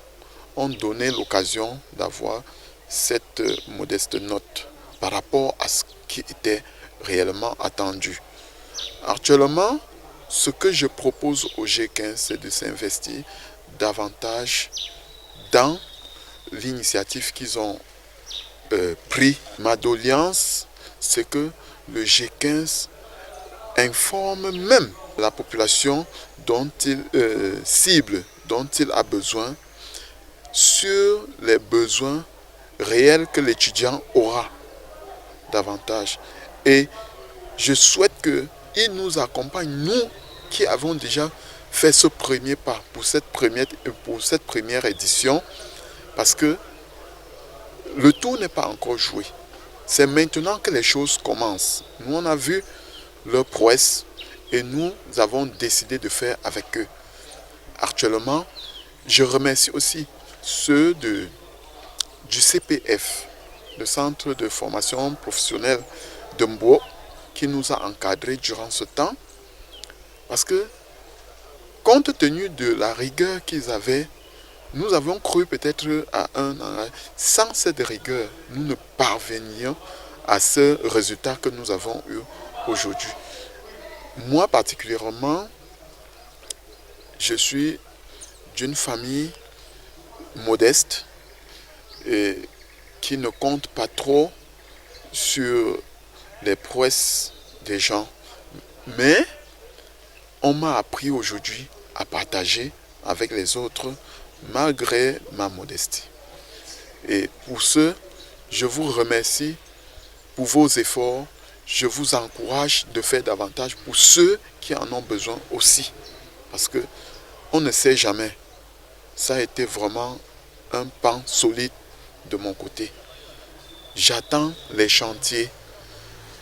ont donné l'occasion d'avoir cette modeste note par rapport à ce qui était réellement attendu. Actuellement, ce que je propose au G15, c'est de s'investir davantage dans l'initiative qu'ils ont pris. Ma doléance, c'est que le G15 informe même la population dont il cible, dont il a besoin, sur les besoins réels que l'étudiant aura davantage. Et je souhaite qu'il nous accompagne, nous qui avons déjà fait ce premier pas pour cette première édition, parce que le tour n'est pas encore joué. C'est maintenant que les choses commencent. Nous, on a vu leur prouesse et nous avons décidé de faire avec eux. Actuellement, je remercie aussi ceux du CPF, le Centre de formation professionnelle de Mbo, qui nous a encadrés durant ce temps. Parce que, compte tenu de la rigueur qu'ils avaient, nous avions cru peut-être à un an. Sans cette rigueur, nous ne parvenions à ce résultat que nous avons eu aujourd'hui. Moi particulièrement, je suis d'une famille modeste et qui ne compte pas trop sur les prouesses des gens. Mais on m'a appris aujourd'hui à partager avec les autres malgré ma modestie. Et pour ce, je vous remercie pour vos efforts. Je vous encourage de faire davantage pour ceux qui en ont besoin aussi. Parce que on ne sait jamais. Ça a été vraiment un pan solide de mon côté. J'attends les chantiers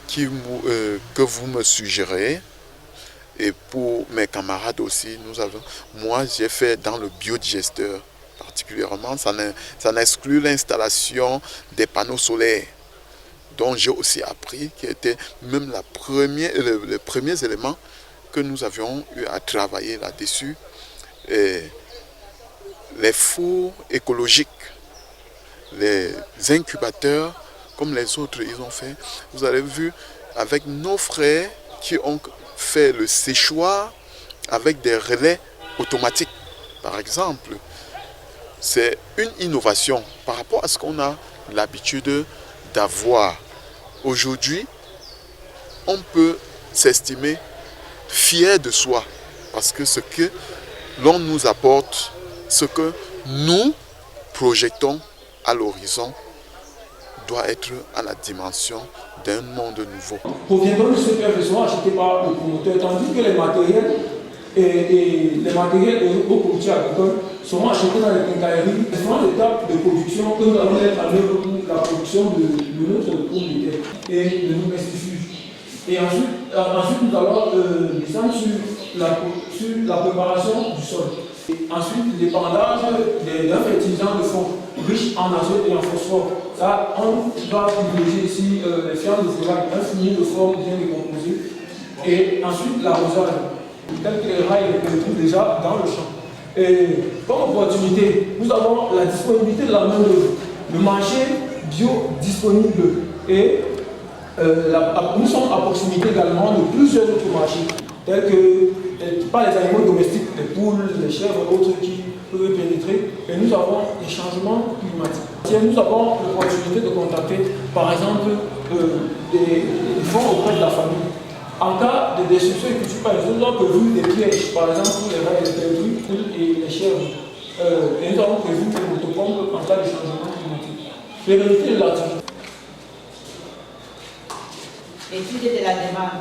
que vous me suggérez. Et pour mes camarades aussi, moi j'ai fait dans le biodigesteur particulièrement, ça n'exclut l'installation des panneaux solaires, dont j'ai aussi appris, qui était même les premiers éléments que nous avions eu à travailler là-dessus. Les fours écologiques, les incubateurs, comme les autres ils ont fait. Vous avez vu avec nos frères qui ont fait le séchoir avec des relais automatiques, par exemple. C'est une innovation par rapport à ce qu'on a l'habitude d'avoir. Aujourd'hui, on peut s'estimer fier de soi parce que ce que l'on nous apporte, ce que nous projetons à l'horizon doit être à la dimension d'un monde nouveau. Proviendront de ce qui seront achetés par le promoteur, tandis que les matériels et aux produits agricoles seront achetés dans les quincailleries. Ce sont les étapes de production que nous allons mettre en œuvre pour la production de notre pomme de terre et de nos pesticides. Et ensuite nous allons descendre sur la préparation du sol. Et ensuite, l'épandage d'un fertilisant de fond riche en azote et en phosphore. Ça, on va privilégier ici les fientes de fourrage, un fumier de forme bien décomposé. Et ensuite, l'arrosage, tel que les rails les trouvent déjà dans le champ. Et comme opportunité, nous avons la disponibilité de la main-d'œuvre, le marché bio disponible et Nous sommes à proximité également de plusieurs autres marchés, tels que pas les animaux domestiques, les poules, les chèvres et autres qui peuvent pénétrer. Et nous avons des changements climatiques. Nous avons l'opportunité de contacter, par exemple, des fonds auprès de la famille. En cas de destruction de culture, par exemple, nous avons prévu des pièges, par exemple pour les rats et les perdrix et les chèvres. Et nous avons prévu des motopompes en cas de changement climatique. Pérennité de l'activité. Étude de la demande.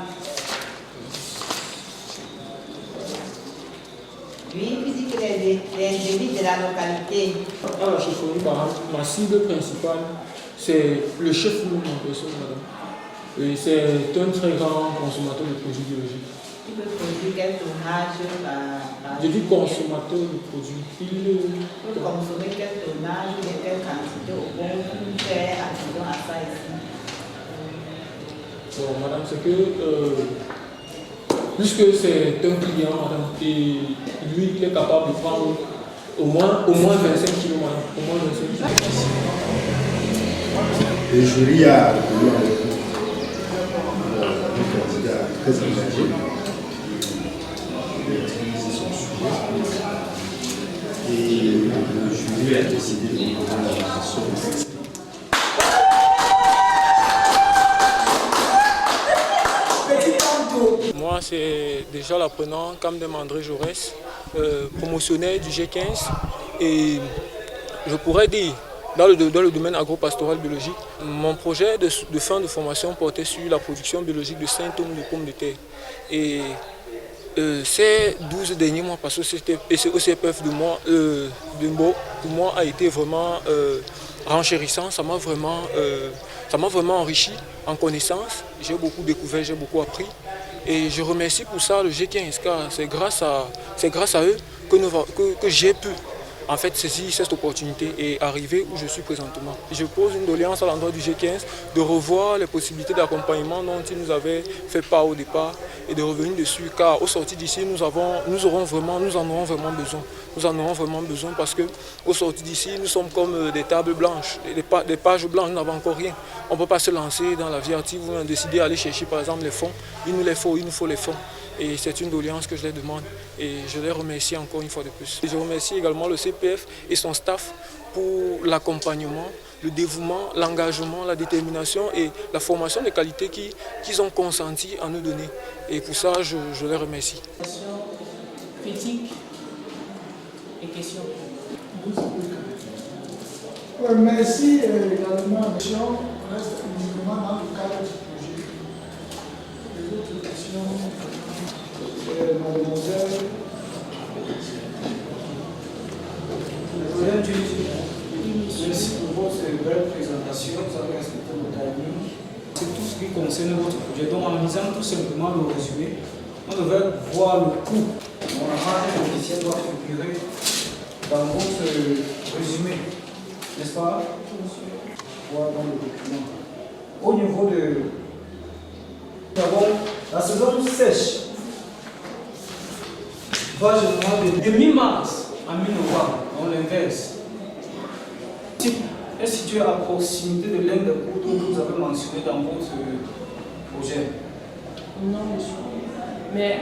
Lui, qui dit que les individus de la localité. À la chefferie, par exemple, ma cible principale, c'est le chef en personne, madame. Et c'est un très grand consommateur de produits biologiques. Il peut produire quel tonnage par Je dis consommateur de produits. Il peut consommer quel tonnage et quelle quantité au bon pour faire attention à ça ici. Bon, madame, c'est que puisque c'est un client, madame, et lui, il est capable de prendre au moins 25 kg, madame. Au moins 25 kg. Le jury a reconnu avec nous un candidat très engagé. Il maîtrise son sujet. Et le jury a décidé de nous donner la question de sexe. Moi, c'est déjà l'apprenant Kamdem André Jaurès, promotionnaire du G15. Et je pourrais dire, dans le domaine agro-pastoral biologique, mon projet de fin de formation portait sur la production biologique de 5 tonnes de pommes de terre. Et ces 12 derniers mois passés au CPF de Mbo, pour moi, a été vraiment renchérissant. Ça m'a vraiment enrichi en connaissances. J'ai beaucoup découvert, j'ai beaucoup appris. Et je remercie pour ça le G15, car c'est grâce à eux que j'ai pu en fait saisir cette opportunité et arriver où je suis présentement. Je pose une doléance à l'endroit du G15 de revoir les possibilités d'accompagnement dont ils nous avaient fait part au départ et de revenir dessus, car au sorti d'ici, nous en aurons vraiment besoin. Nous en aurons vraiment besoin parce qu'au sorti d'ici, nous sommes comme des tables blanches, des pages blanches, nous n'avons encore rien. On ne peut pas se lancer dans la vie active ou décider d'aller chercher par exemple les fonds. Il nous faut les fonds. Et c'est une doléance que je les demande et je les remercie encore une fois de plus. Et je remercie également le CPF et son staff pour l'accompagnement, le dévouement, l'engagement, la détermination et la formation de qualité qu'ils ont consenti à nous donner. Et pour ça, je les remercie. Critique et questions. Merci également. La question reste uniquement dans le cadre du projet. Les autres questions. Mademoiselle. Merci pour votre belle présentation. Vous avez respecté le timing. C'est tout ce qui concerne votre projet. Donc, en lisant tout simplement le résumé, on devrait voir le coût. Normalement, un officiel doit figurer dans votre résumé, n'est-ce pas? Voir dans le document. Au niveau de. Nous avons la saison sèche. De mi-mars à mi-novembre, on l'inverse. Est situé à proximité de l'un des cours d'eau que vous avez mentionné dans votre projet? Non, monsieur. Mais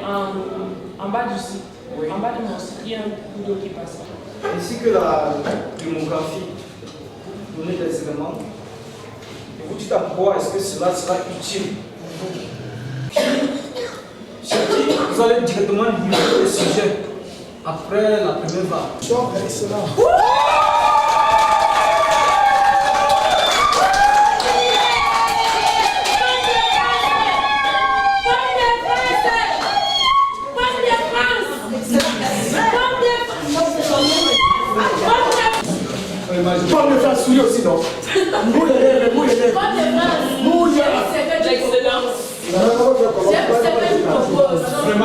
en bas du site, oui. En bas de mon site, il y a un cours d'eau qui passe. Ainsi que la démographie, donner des éléments. Et vous dites à quoi est-ce que cela sera utile pour vous? Vous allez directement livrer le sujet après la première vague. Excellent. Pomme de France souillée aussi, non? Nous les lèvres.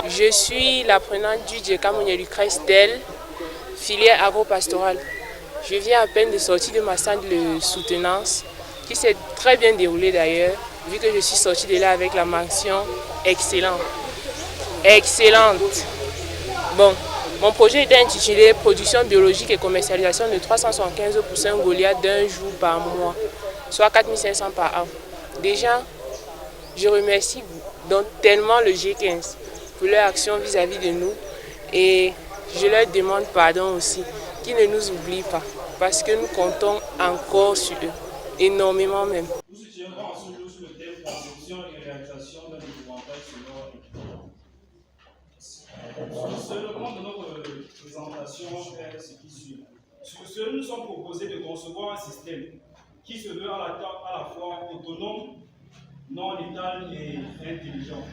Je suis l'apprenante du Djeka Monyelu Christel, filière agro-pastorale. Je viens à peine de sortir de ma salle de soutenance, qui s'est très bien déroulée d'ailleurs, vu que je suis sortie de là avec la mention excellente. Excellente. Bon, mon projet était intitulé Production biologique et commercialisation de 375% Goliath d'un jour par mois, soit 4500 par an. Déjà, Je remercie donc tellement le G15 pour leur action vis-à-vis de nous et je leur demande pardon aussi, qu'ils ne nous oublient pas parce que nous comptons encore sur eux, énormément même. Nous soutiendrons ensemble sur le thème conception et réalisation d'un documentaire sonore. Le point de notre présentation est ce qui suit. Sur ce, nous sommes proposés de concevoir un système qui se veut à la fois autonome, non létal et intelligent.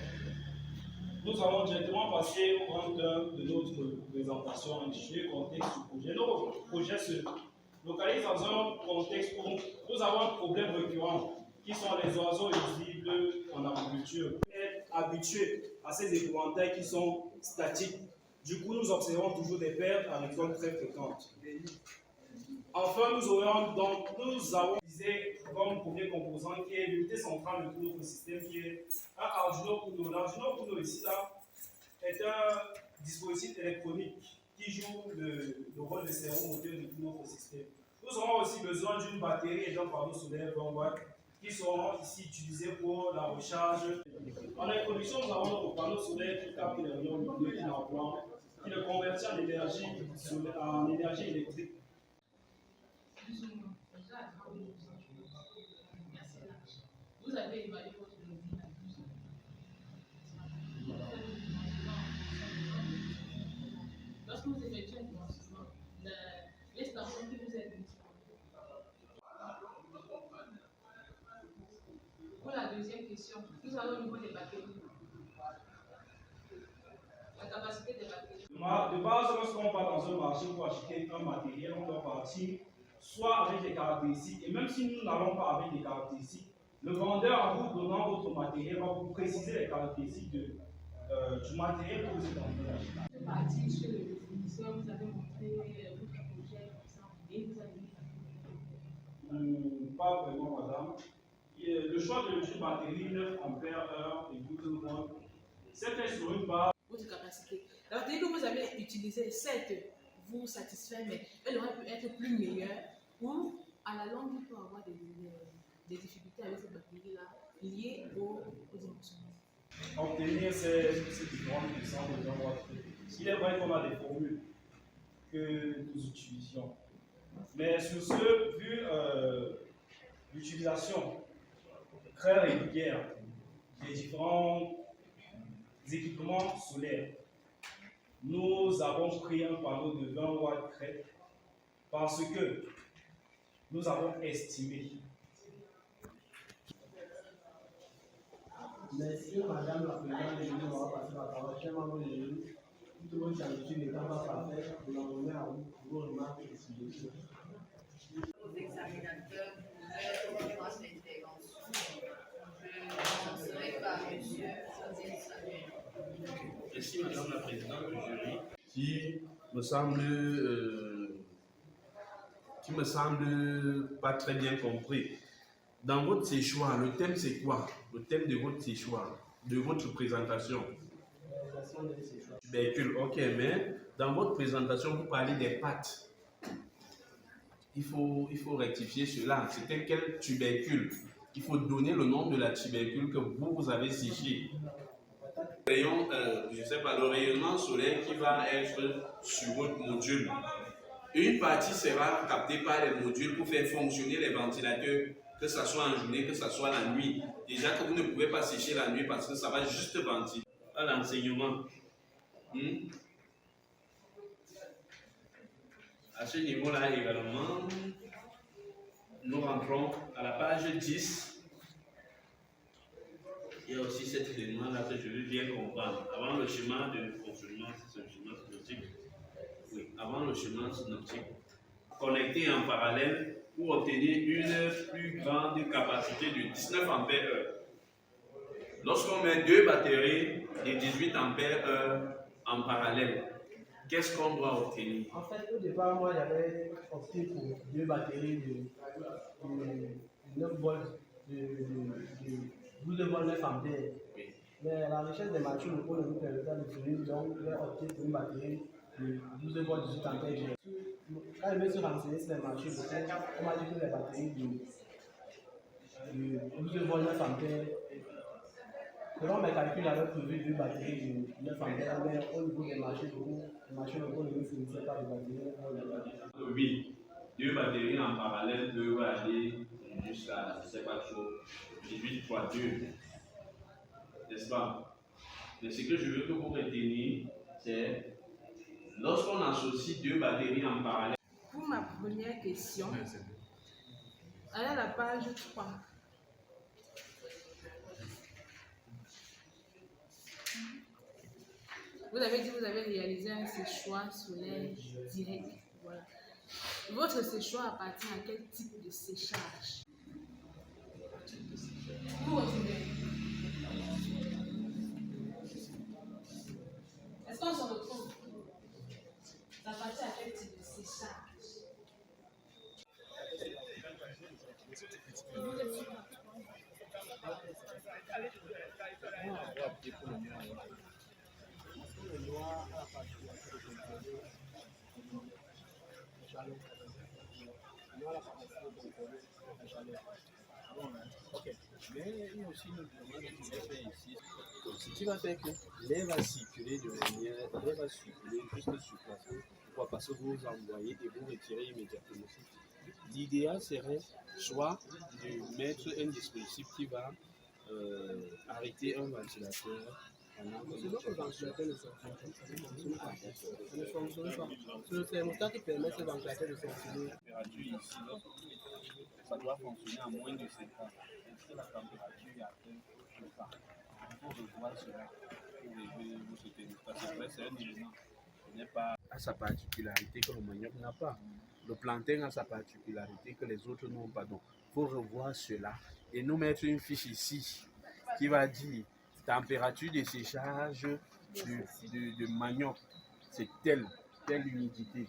Nous allons directement passer au grand thème de notre présentation intitulée Contexte du projet. Notre projet se localise dans un contexte où nous avons un problème récurrent qui sont les oiseaux nuisibles en agriculture. Être habitués à ces épouvantails qui sont statiques. Du coup, nous observons toujours des pertes agricoles très fréquentes. Enfin, nous avons utilisé comme premier composant qui est l'unité centrale de tout notre système, qui est un Arduino Uno. L'Arduino Uno ici là est un dispositif électronique qui joue le rôle de cerveau moteur de tout notre système. Nous aurons aussi besoin d'une batterie et d'un panneau solaire 20 watts qui seront ici utilisés pour la recharge. En introduction, nous avons notre panneau solaire qui capte les rayons lumineux qui le convertit en énergie électrique. Vous avez évalué votre devis à 12 ans. Lorsque vous effectuez un financement, l'extension qui vous est dite. Pour la deuxième question, nous allons au niveau des batteries. La capacité des batteries. De base, lorsqu'on va dans un marché pour acheter un matériel, on doit partir soit avec des caractéristiques, et même si nous n'allons pas avec des caractéristiques, le vendeur, en vous donnant votre matériel, va vous préciser les caractéristiques du matériel que vous êtes en train d'acheter. Vous êtes parti chez le fournisseur, vous avez montré votre projet et vous avez mis pas vraiment, madame. Le choix du batterie 9 ampères et 12 volts, c'est fait sur une base. Votre capacité. La batterie que vous avez utilisée, certes, vous satisfait, mais elle aurait pu être plus meilleure ou à la longue, il peut y avoir des difficultés avec cette batterie-là liées aux émotions. Obtenir ces différentes puissances de 20 watts. Il est vrai qu'on a des formules que nous utilisions. Mais sur ce, vu l'utilisation très régulière des différents équipements solaires, nous avons pris un panneau de 20 watts crête parce que nous avons estimé. Merci Madame la Présidente, nous allons passer la parole. Chers membres de l'Église, toute votre attitude n'étant pas parfaite, nous l'envoyons à vous pour vos remarques et suggestions. Aux examinateurs pour leur droit d'intervention, je commencerai par M. Samuel. Merci Madame la Présidente du jury, qui me semble pas très bien compris. Dans votre séchoir, le thème c'est quoi? Le thème de votre séchoir, de votre présentation? Tubercule, ok, mais dans votre présentation, vous parlez des pattes. Il faut rectifier cela. C'était quel tubercule? Il faut donner le nom de la tubercule que vous avez séché. Rayon, je ne sais pas, le rayonnement solaire qui va être sur votre module. Une partie sera captée par les modules pour faire fonctionner les ventilateurs, que ce soit en journée, que ce soit la nuit. Déjà que vous ne pouvez pas sécher la nuit parce que ça va juste ventiler. À l'enseignement. À ce niveau-là également, nous rentrons à la page 10. Il y a aussi cet élément-là que je veux bien comprendre. Avant le schéma de fonctionnement, c'est un schéma synoptique. Oui, avant le schéma synoptique. Connecter en parallèle pour obtenir une plus grande capacité de 19 ampères-heure. Lorsqu'on met deux batteries de 18 ampères-heure en parallèle, qu'est-ce qu'on doit obtenir? En fait, au départ, moi, j'avais opté pour deux batteries de 9 volts, de 12 volts 9 ampères. Mais la recherche des matures locaux ne nous permet pas de finir, donc j'ai opté pour une batterie de 12 volts 18 ampères. Quand je me suis renseigné sur les marchés locaux, on m'a dit que les batteries de 12 volts 9 ampères Selon mes calculs, j'avais prévu 2 batteries de 9 ampères, mais au niveau des machines, les machines ne me fournissaient pas de batteries. Oui, 2 batteries en parallèle peuvent aller jusqu'à, je ne sais pas trop, 18 fois 2. N'est-ce pas? Mais ce que je veux que vous reteniez, c'est lorsqu'on associe 2 batteries en parallèle. Pour ma première question, allez à la page 3. Vous avez dit que vous avez réalisé un séchoir solaire direct. Voilà. Votre séchoir appartient à quel type de séchage? Vous retenez. Est-ce qu'on se retrouve? Ça appartient à quel type de séchage? Ok, mais il y a aussi une demande qui est faite ici. Ce qui va faire que l'air va circuler de manière, l'air va circuler juste sur place. Pourquoi? Parce que vous envoyez et vous retirez immédiatement. L'idéal serait soit de mettre un dispositif qui va arrêter un ventilateur. C'est notre ventilateur ne fonctionne pas. C'est le thermostat qui permet ce ventilateur de fonctionner. La température ici, ça doit fonctionner à moins de 5 ans. Si la température est atteinte, je ne sais pas. Il faut revoir cela pour régler votre thermostat. C'est vrai, c'est un élément qui n'est pas à sa particularité que le manioc n'a pas. Le plantain a sa particularité que les autres n'ont pas. Donc, il faut revoir cela et nous mettre une fiche ici qui va dire température de séchage de manioc, c'est telle humidité.